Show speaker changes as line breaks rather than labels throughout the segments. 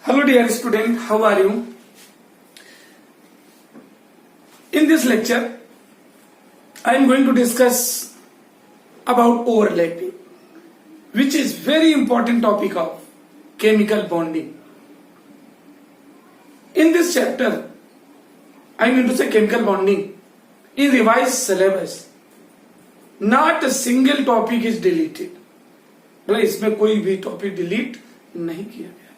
Hello dear student, how are you? In this lecture, I am going to discuss about overlapping, which is very important topic of chemical bonding. In this chapter, I am going to say chemical bonding in revised syllabus. Not a single topic is deleted. मतलब इसमें कोई भी topic delete नहीं किया गया.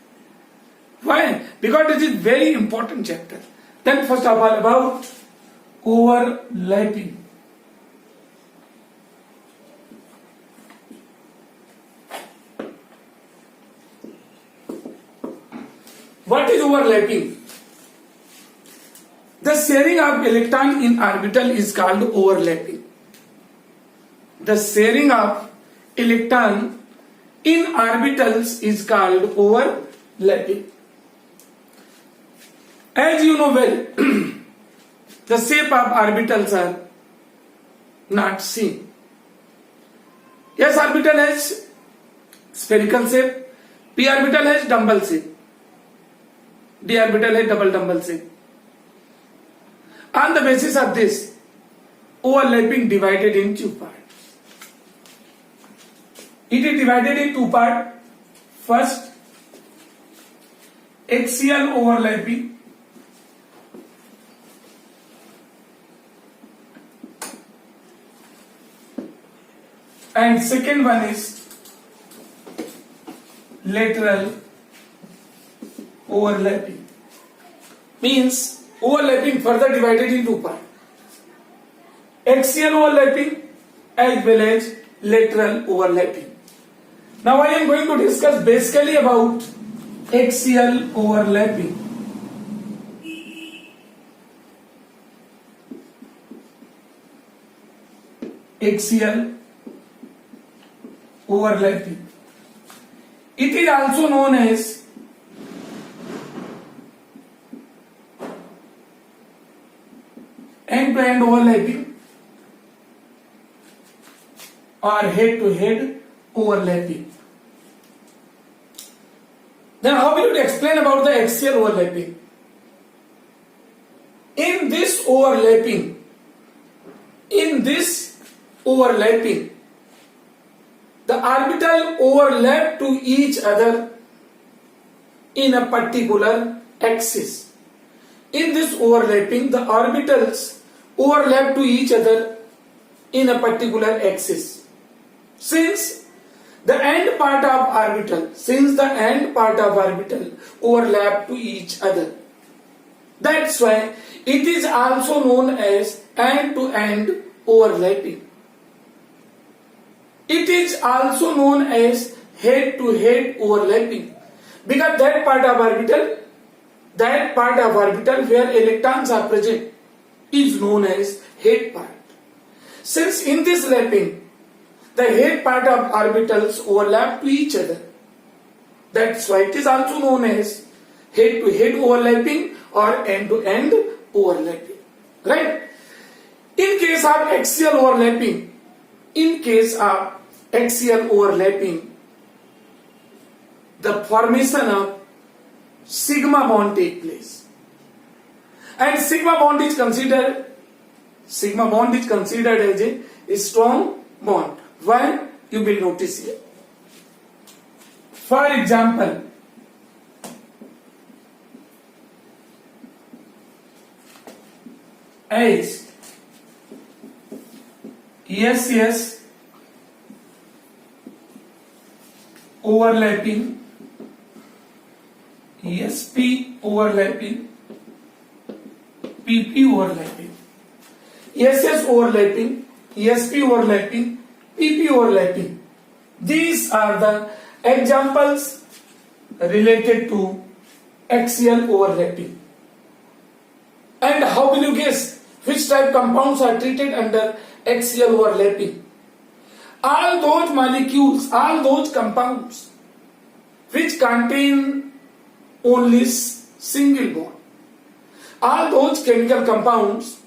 Why? Because it is very important chapter. Then first of all about overlapping. What is overlapping? The sharing of electron in orbital is called overlapping. The sharing of electron in orbitals is called overlapping. As you know well, the shape of orbitals are not seen. S orbital has spherical shape, p orbital has dumbbell shape, d orbital has double dumbbell shape. On the basis of this, overlapping divided in two parts. It is divided in two parts. First, axial overlapping. And second one is lateral overlapping. Means overlapping further divided in two parts. Axial overlapping as well as lateral overlapping. Now I am going to discuss basically about axial overlapping. Axial overlapping. It is also known as end-to-end overlapping or head-to-head overlapping. Then how will you explain about the axial overlapping? In this overlapping, the orbital overlap to each other in a particular axis. In this overlapping, the orbitals overlap to each other in a particular axis. Since the end part of orbital overlap to each other, that's why it is also known as end-to-end overlapping. It is also known as head-to-head overlapping because that part of orbital where electrons are present is known as head part. Since in this lapping, the head part of orbitals overlap to each other, that's why it is also known as head-to-head overlapping or end-to-end overlapping. Right? In case of axial overlapping, the formation of sigma bond take place, and sigma bond is considered as a strong bond. Why? You will notice here. For example, as SS overlapping, SP overlapping, PP overlapping, SS overlapping, SP overlapping, PP overlapping. These are the examples related to axial overlapping. And how will you guess which type compounds are treated under axial overlapping? All those molecules, all those compounds which contain only single bond, all those chemical compounds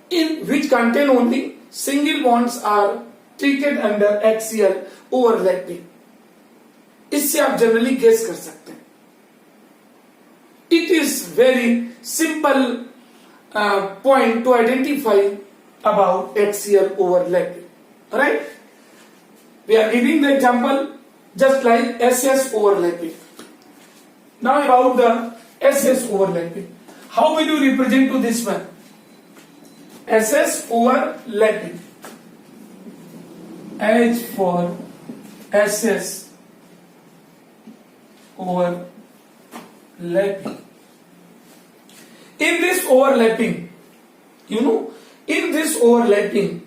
in which contain only single bonds are treated under axial overlapping. इससे आप generally guess कर सकते हैं. It is very simple point to identify about axial overlapping. Right? We are giving the example just like SS overlapping. Now about the SS overlapping. How will you represent to this one? SS overlapping. H for SS overlapping. In this overlapping, in this overlapping,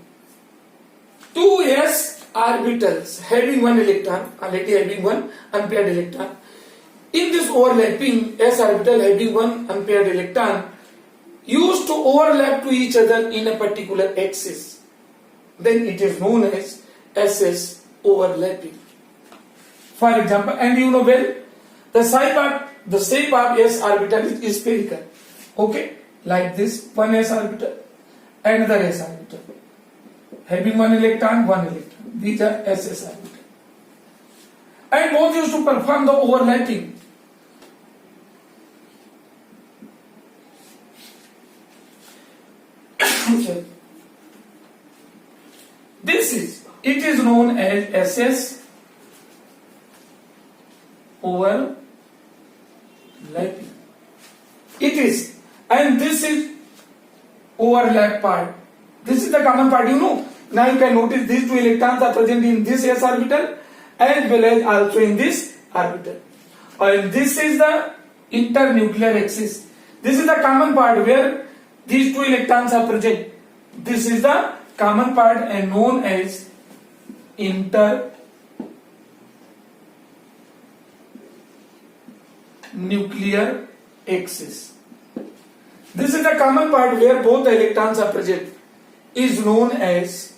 two S orbitals having one electron, already having one unpaired electron. In this overlapping, S orbital having one unpaired electron used to overlap to each other in a particular axis. Then it is known as SS overlapping. For example, and you know well, the shape of S orbital is spherical. Okay, like this, one S orbital, another S orbital, having one electron. These are SS orbital, and both used to perform the overlapping. It is known as SS overlapping. It is, and this is overlap part. This is the common part, Now you can notice these two electrons are present in this S orbital as well as also in this orbital. And this is the internuclear axis. This is the common part where these two electrons are present. This is the common part and known as internuclear axis. This is the common part where both the electrons are present. Is known as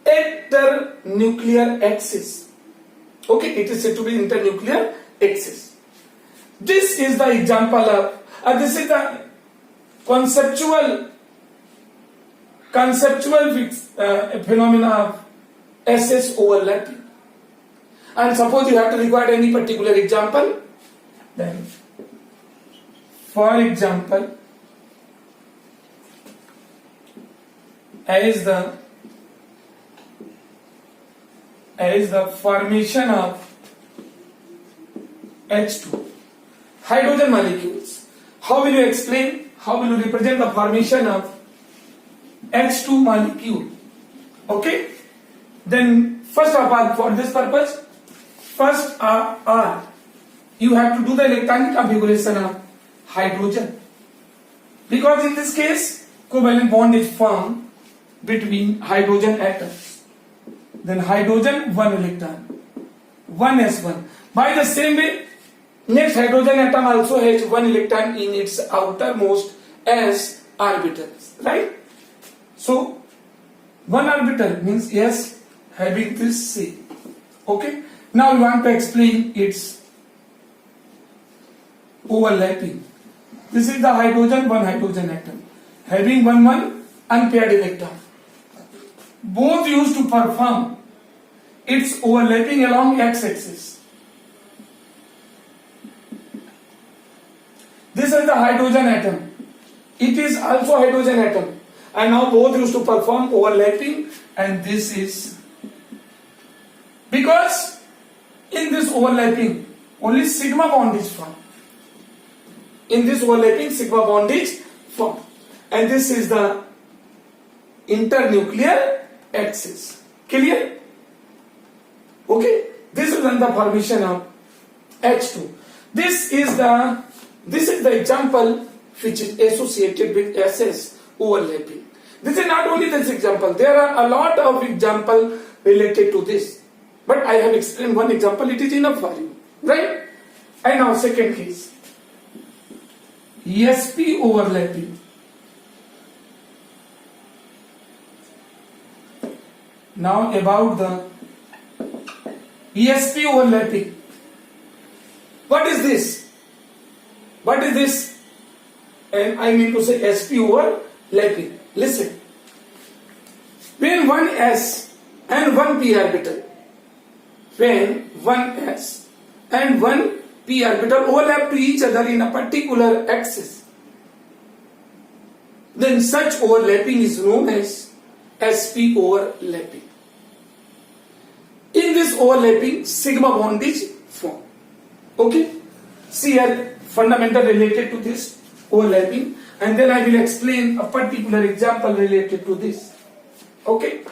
internuclear axis. Okay, it is said to be internuclear axis. This is the example of, this is the conceptual phenomena of SS overlapping. And suppose you have to require any particular example, then for example, as the formation of H2 hydrogen molecules. How will you explain? How will you represent the formation of H2 molecule? Okay. Then first of all, for this purpose, you have to do the electronic configuration of hydrogen, because in this case covalent bond is formed between hydrogen atoms. Then hydrogen, one electron, 1s1. By the same way, next hydrogen atom also has one electron in its outermost s orbitals, right? So one orbital means S having this C. Okay. Now we want to explain its overlapping. This is the hydrogen, one hydrogen atom having one unpaired electron. Both used to perform its overlapping along x-axis. This is the hydrogen atom. It is also hydrogen atom, and now both used to perform overlapping, and this is because in this overlapping only sigma bond is formed. In this overlapping sigma bond is formed, and this is the internuclear axis. Clear? Okay. This is the formation of H2. This is the example which is associated with SS overlapping. This is not only this example. There are a lot of examples related to this, but I have explained one example. It is enough for you, right? And now second case, ESP overlapping. Now about the ESP overlapping. What is this? What is this? and I mean to say sp overlapping. Listen, when one s and one p orbital, when one s and one p orbital overlap to each other in a particular axis, then such overlapping is known as sp overlapping. In this overlapping, sigma bond is formed. Okay? See here, fundamental related to this overlapping, and then I will explain a particular example related to this. Okay?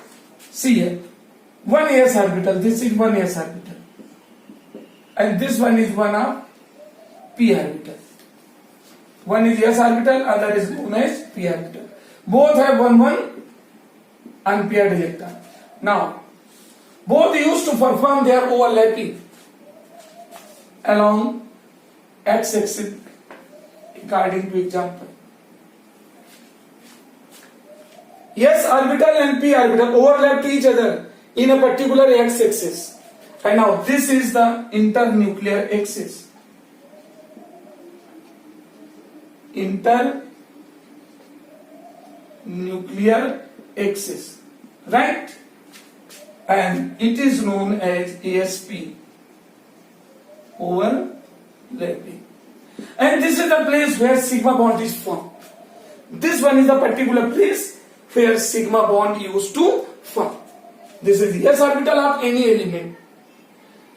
See here, one s orbital, this is one s orbital, and this one is one of p orbital. One is s orbital, other is known as p orbital. Both have one unpaired electron. Now, both used to perform their overlapping along x-axis according to example. S orbital and p orbital overlap to each other in a particular x-axis, and now this is the internuclear axis. Internuclear axis, right? And it is known as ASP, overlapping. And this is the place where sigma bond is formed. This one is the particular place where sigma bond used to form. This is the s orbital of any element,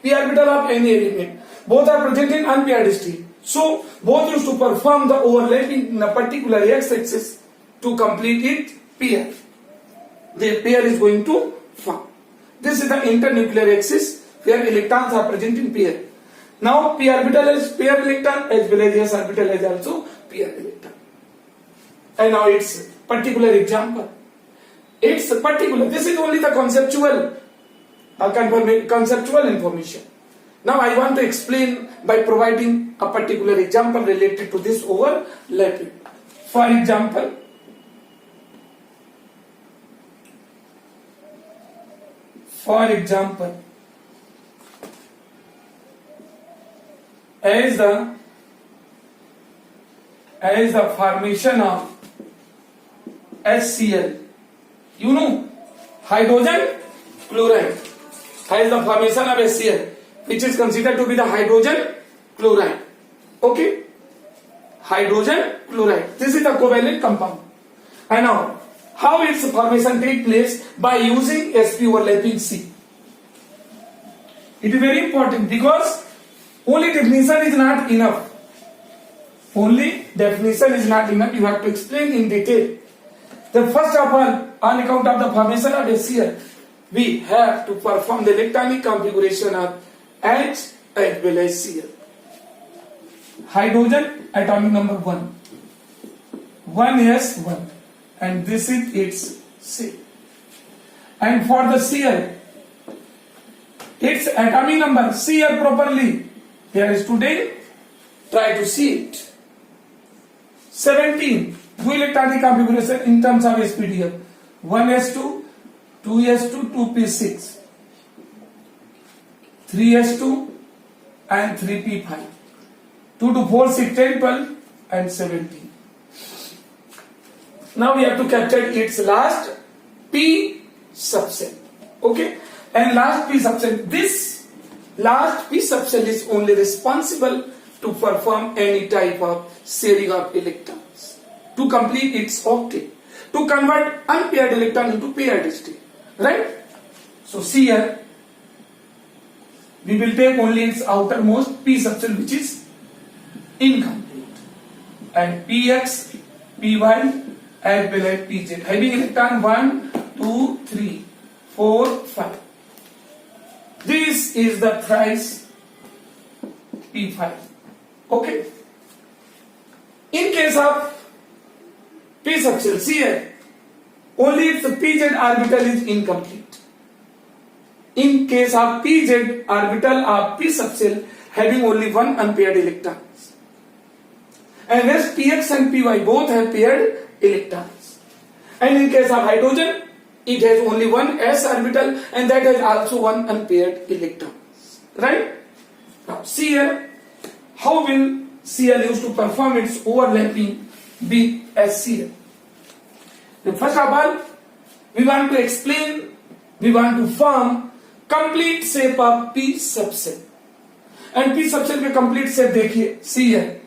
p orbital of any element. Both are present in unpaired state. So both used to perform the overlapping in a particular x-axis to complete it pair. The pair is going to form. This is the internuclear axis where electrons are present in pair. Now p orbital has pair electron as well as s orbital has also pair electron. And now its particular example. It's particular. This is only the conceptual information. Now I want to explain by providing a particular example related to this overlapping. For example, as the formation of HCl, you know, hydrogen chloride, as the formation of HCl, which is considered to be the hydrogen chloride. Okay, hydrogen chloride. This is the covalent compound. And now, how its formation take place? By using sp overlapping C. It is very important because only definition is not enough. Only definition is not enough. You have to explain in detail. The first of all, on account of the formation of HCl, we have to perform the electronic configuration of H as well as Cl. Hydrogen atomic number 1, 1s1, and this is its C. And for the Cl, its atomic number, Cl properly, here is today, try to see it. 17, two electronic configuration in terms of SPDF, 1s2, 2s2, 2p6, 3s2 and 3p5, 2 to 4, 6, 10, 12 and 17. Now we have to capture its last p subcell. Okay, and last p subcell, this last p subcell is only responsible to perform any type of sharing of electrons, to complete its octet, to convert unpaired electron into paired state, right? So see here, we will take only its outermost p subcell, which is incomplete, and px, py as well as pz having electron 1, 2, 3, 4, 5. This is the thrice p5. Okay. In case of p subshell, see here, only its pz orbital is incomplete. In case of pz orbital of p subshell having only one unpaired electrons, and as px and py both have paired electrons. And in case of hydrogen, it has only one s orbital and that has also one unpaired electrons, right? Now see here, how will Cl used to perform its overlapping with HCl. Then first of all, we want to form complete shape of P subcell. And P subcell के complete shape देखिए, C है,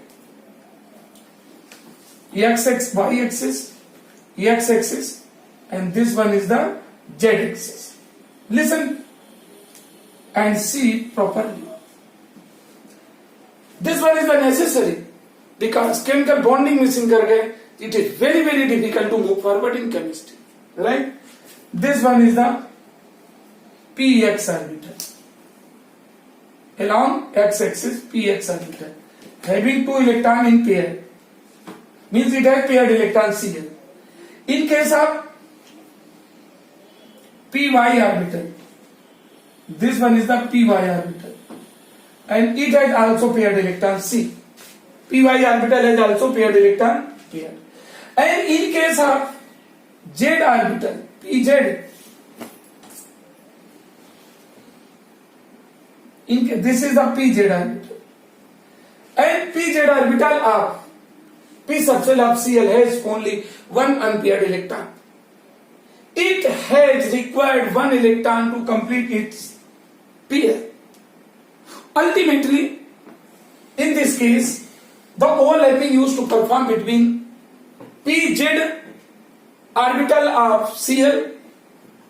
x y axis, x axis, and this one is the z axis. Listen and see properly. This one is the necessary because chemical bonding missing कर गए. It is very difficult to move forward in chemistry, right? This one is the px orbital. Along x-axis, px orbital having 2 electron in pair, means it has paired electron Cl. In case of py orbital, this one is the py orbital, and it has also paired electron C. Py orbital has also paired electron pair. And in case of z orbital, pz, this is the pz orbital, and pz orbital of P subcell of Cl has only 1 unpaired electron. It has required 1 electron to complete its pair. Ultimately, in this case, the overlapping used to perform between pz orbital of Cl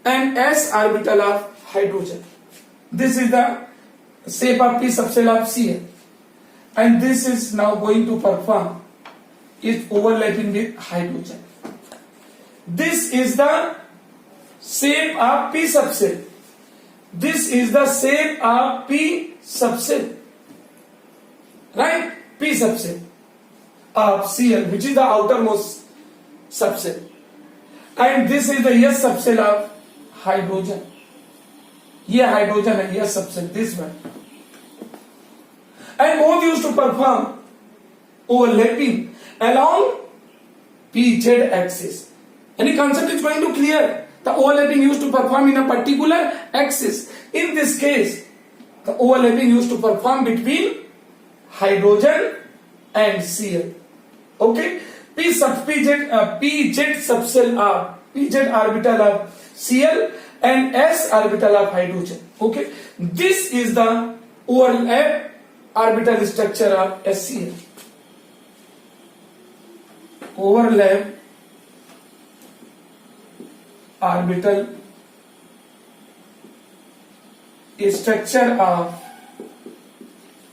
and s orbital of hydrogen. This is the shape of P subcell of Cl, and this is now going to perform its overlapping with hydrogen. This is the shape of P subcell. This is the shape of P subcell, right? P subcell of Cl, which is the outermost subcell, and this is the S subcell of hydrogen. ये hydrogen है, ये subcell, this one, and both used to perform overlapping along pz axis. Any concept is going to clear. The overlapping used to perform in a particular axis. In this case, the overlapping used to perform between hydrogen and Cl. Okay, pz subcell of pz orbital of Cl and s orbital of hydrogen. Okay, this is the overlap orbital structure of HCl. Overlap orbital structure of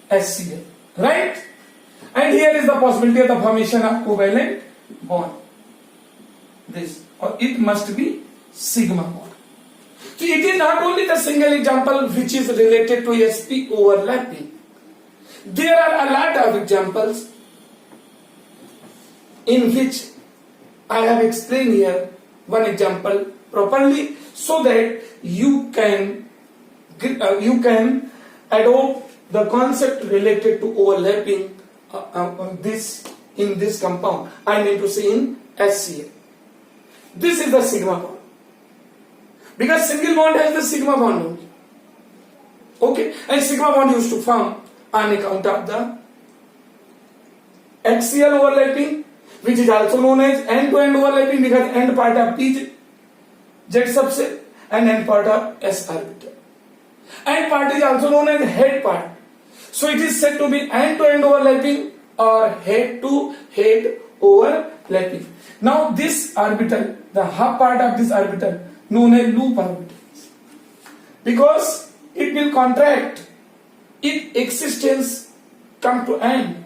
HCl, right? And here is the possibility of the formation of covalent bond. This, or it must be sigma bond. So it is not only the single example which is related to sp overlapping. There are a lot of examples in which I have explained here one example properly, so that you can adopt the concept related to overlapping in this compound. I mean to say in HCl. This is the sigma bond, because single bond has the sigma bond only. Okay, and sigma bond used to form on account of the axial overlapping, which is also known as end-to-end overlapping, because end part of pz subcell and end part of s orbital. End part is also known as head part. So it is said to be end-to-end overlapping or head-to-head overlapping. Now this orbital, the half part of this orbital, known as loop orbitals, because it will contract if existence come to end.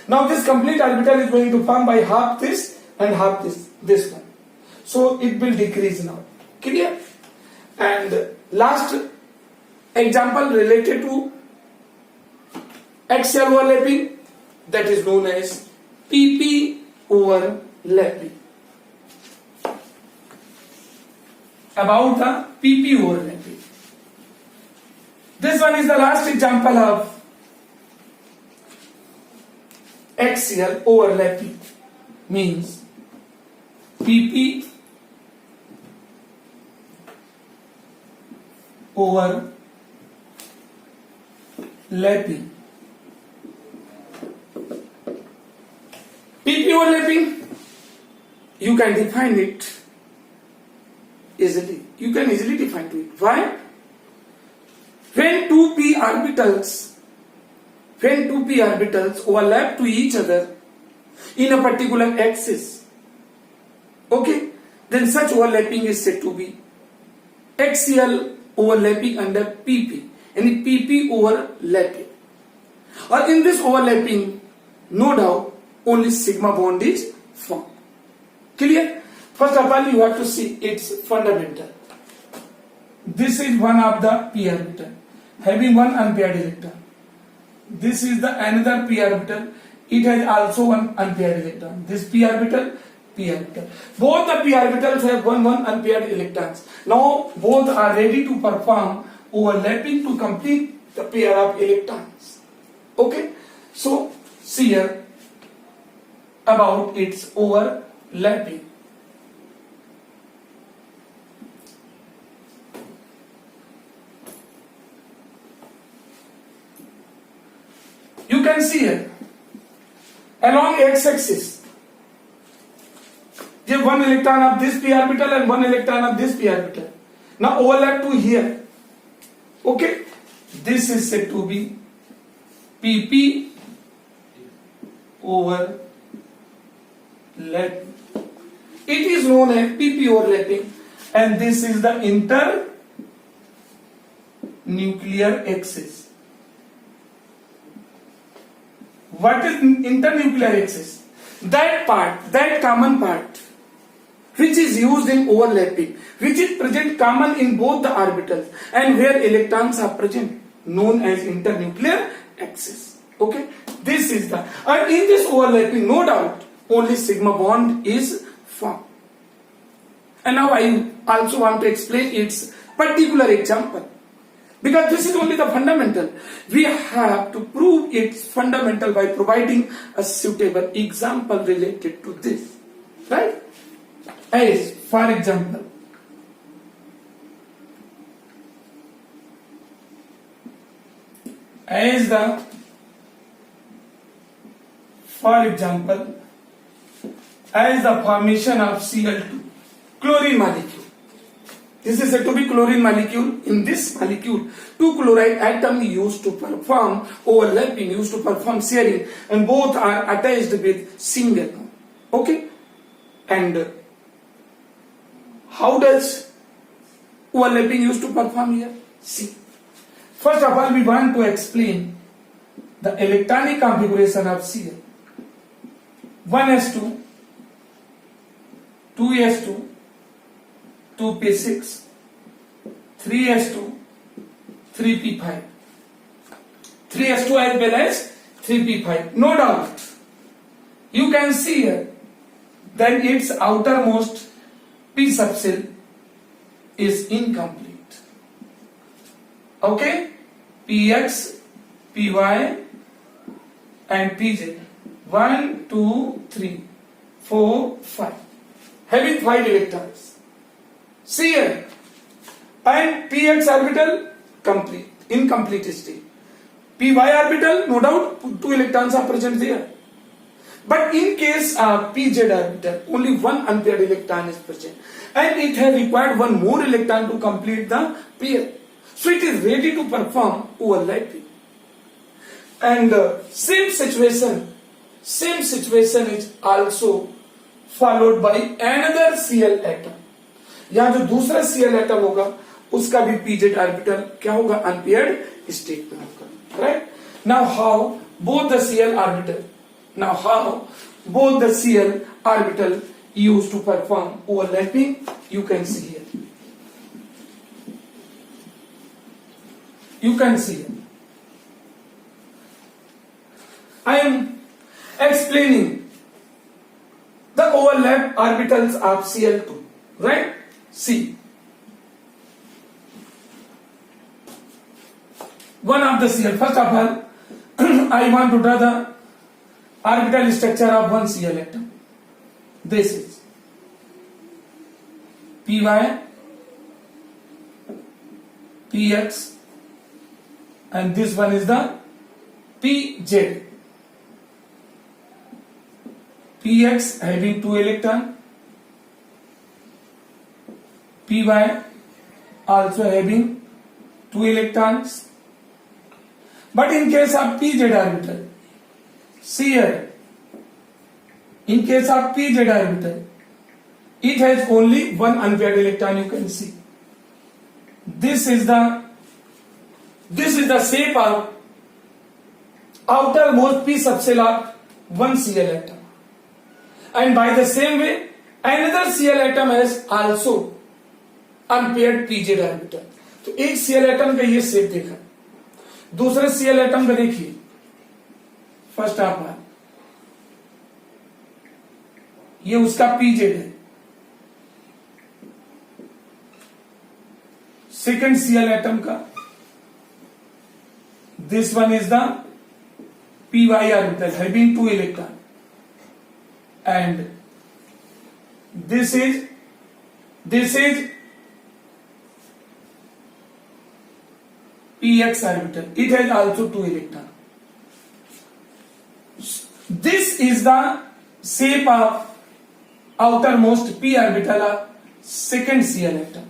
Now this complete orbital is going to form by half this and half this one. So it will decrease now. Clear? And last example related to axial overlapping, that is known as PP overlapping. About the PP overlapping. This one is the last example of axial overlapping, means PP overlapping. PP overlapping you can define it easily. You can easily define it. Why? When two p orbitals overlap to each other in a particular axis, okay, then such overlapping is said to be axial overlapping under PP, and PP overlapping. Or in this overlapping, no doubt, only sigma bond is formed. Clear? First of all, you have to see its fundamental. This is one of the p orbital having one unpaired electron. This is the another p orbital. It has also one unpaired electron. This p orbital. Both the p orbitals have one unpaired electrons. Now both are ready to perform overlapping to complete the pair of electrons. Okay, so see here about its overlapping. You can see here along x-axis, give one electron of this p orbital and one electron of this p orbital. Now overlap to here. Okay, this is said to be PP overlapping. It is known as PP overlapping, and this is the internuclear axis. What is internuclear axis? That part, that common part, which is used in overlapping, which is present common in both the orbitals and where electrons are present, known as internuclear axis. Okay, this is the, and in this overlapping, no doubt, only sigma bond is formed. And now I also want to explain its particular example, because this is only the fundamental. We have to prove its fundamental by providing a suitable example related to this, right? As for example, as the formation of Cl2, chlorine molecule. This is said to be chlorine molecule. In this molecule, two chloride atoms used to perform overlapping, used to perform sharing, and both are attached with single bond. Okay? And how does overlapping used to perform here? See. First of all, we want to explain the electronic configuration of Cl. 1s2, 2s2, 2p6, 3s2, 3p5, 3s2 as well as 3p5. No doubt, you can see here that its outermost p subshell is incomplete. Okay, px, py, and pz. 1, 2, 3, 4, 5. Having 5 electrons. See here. And px orbital complete, incomplete state. Py orbital, no doubt, 2 electrons are present there. But in case of pz orbital, only 1 unpaired electron is present. And it has required 1 more electron to complete the pair. So it is ready to perform overlapping. And same situation is also followed by another Cl atom. यहाँ जो दूसरा Cl atom होगा उसका भी pz orbital क्या होगा, unpaired state में होगा, right? Now how both the Cl orbital used to perform overlapping, you can see here. I am explaining the overlap orbitals of Cl2, right? See, one of the Cl. First of all, I want to draw the orbital structure of one Cl atom. This is py, px, and this one is the pz. Px having 2 electron, py also having 2 electrons. But in case of pz orbital, see here, in case of pz orbital, it has only one unpaired electron. You can see this is the shape of outermost p subshell of one Cl atom, and by the same way another Cl atom has also unpaired pz orbital. तो एक Cl atom का ये shape देखा, दूसरे Cl atom का देखिए, first of all ये उसका pz है, सेकेंड Cl atom का this one is the py orbital having 2 electron, and this is px orbital, it has also 2 electron. This is the shape of outermost p orbital of second Cl atom.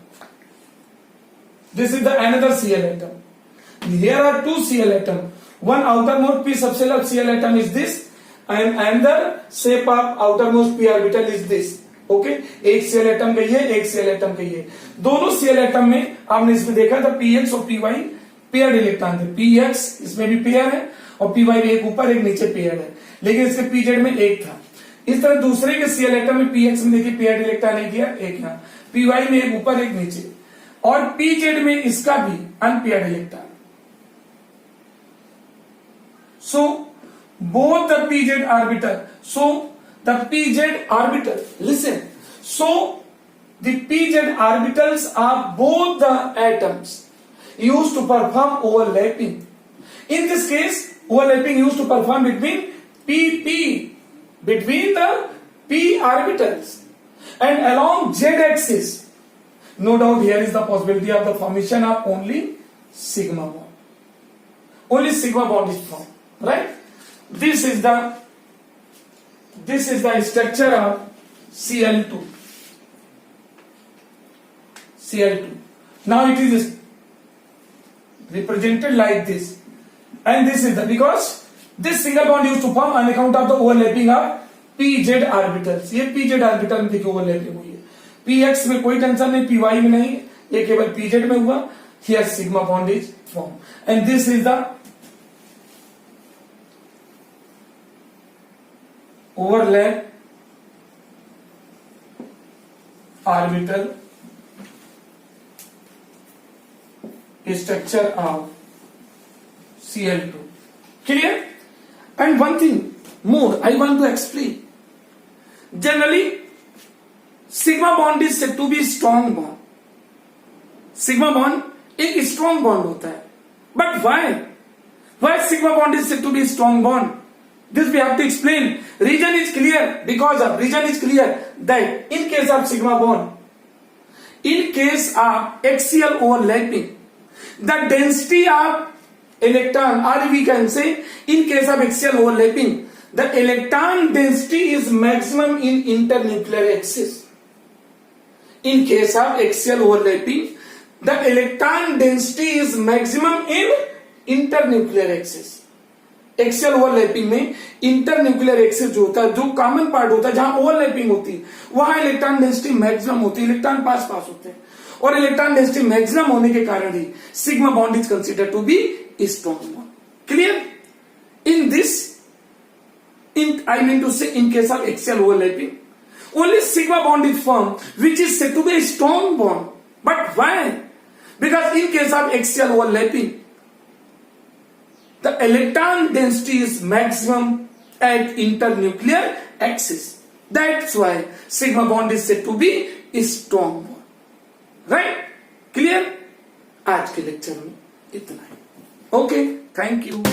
This is the another Cl atom. Here are 2 Cl atom. One outermost p subshell of Cl atom is this, and another shape of outermost p orbital is this. Okay, एक Cl atom का ये, एक Cl atom का ये, दोनों Cl atom में आपने इसमें देखा था px और py पेयर्ड इलेक्ट्रॉन थे. px इसमें भी पेयर है और py भी एक ऊपर एक नीचे पेयर्ड है, लेकिन इसके pz में एक था. इस तरह दूसरे के Cl atom में px में देखिए पेयर्ड इलेक्ट्रॉन एक यहाँ एक यहाँ, py में एक ऊपर एक नीचे, और pz में इसका भी unpaired electron. So both the pz orbital, listen, so the pz orbitals of both the atoms used to perform overlapping. In this case, overlapping used to perform between the p orbitals, and along z axis, no doubt here is the possibility of the formation of only sigma bond. Only sigma bond is formed, right? This is the structure of Cl2. Now it is represented like this, and this is the, because this single bond used to form on account of the overlapping of pz orbitals. ये pz orbital में देखिए overlapping हुई है, px में कोई tension नहीं, py में नहीं, ये केवल pz में हुआ. Here sigma bond is formed, and this is the overlap orbital structure of Cl2. Clear? And one thing more I want to explain. Generally, sigma bond is said to be strong bond. Sigma bond एक strong bond होता है. But why sigma bond is said to be strong bond? This we have to explain. Reason is clear that in case of sigma bond, in case of axial overlapping, the density of electron, or we can say in case of axial overlapping, the electron density is maximum in internuclear axis. In case of axial overlapping, the electron density is maximum in internuclear axis. Axial overlapping में internuclear axis जो होता है, जो common part होता है जहां overlapping होती है, वहां इलेक्ट्रॉन डेंसिटी मैक्सिमम होती है, इलेक्ट्रॉन पास होते हैं, और इलेक्ट्रॉन डेंसिटी मैक्सिमम होने के कारण ही sigma bond is considered to be strong bond. Clear? In this, I mean to say, in case of axial overlapping, only sigma bond is formed, which is said to be a strong bond. But why? Because in case of axial overlapping, the electron density is maximum at internuclear axis. That's why sigma bond is said to be a strong bond. Right? Clear? आज के lecture में इतना ही. Okay, thank you.